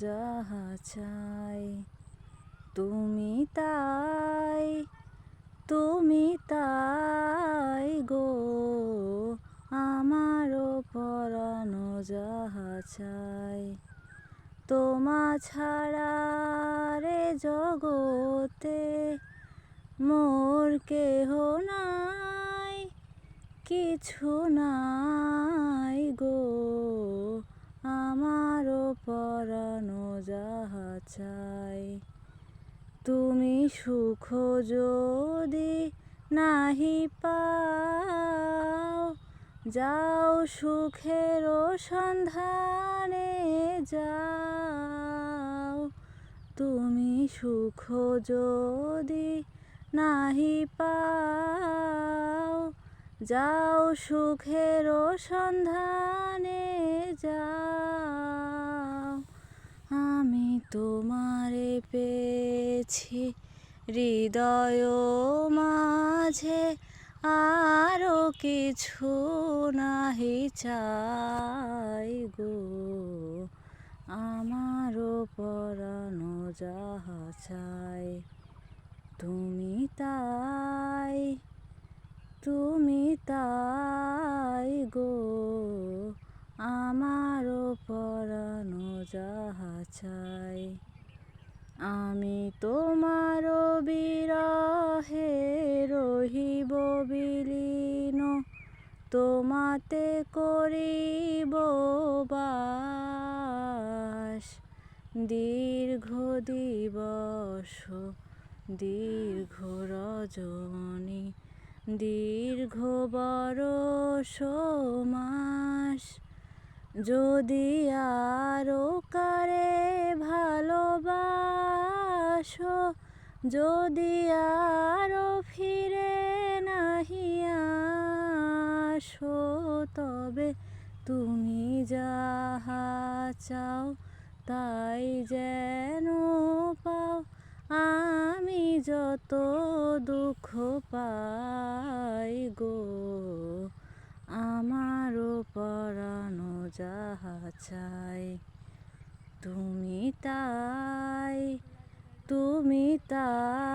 যাহা চাই। তুমি তাই, তুমি তাই গো, আমারও পরানো যাহা চাই। তোমা ছাড়া রে জগতে মোর কেহ নাই, কিছু নাই গো, আমারও পরানো যাহা চাই। তুমি সুখ যদি নাহি পাও, যাও সুখের সন্ধানে যাও। তুমি সুখ যদি নাহি পাও, যাও সুখের সন্ধানে যাও। আমি তোমারে পেয়েছি হৃদয় মাঝে, আরো কিছু নাহি চাই গো, আমারও পরানো যাহা চাই। তুমি তাই, তুমি তাই গো, আমারও পরানো যাহা চাই। আমি তোমার বিরহে রহিব বিলীন, তোমাতে করিব বাস। দীর্ঘ দিবস দীর্ঘ রজনী, দীর্ঘ বরষ মাস, যদি আরো কারে ভালোবাসো, যদি আরো ফিরে নাহি আসো, তবে তুমি যাহা চাও তাই যেন পাও। আমি যত দুঃখ পাই গো, আমারও পরানো যাহা চাই। তুমি তাই, তুমি তাই।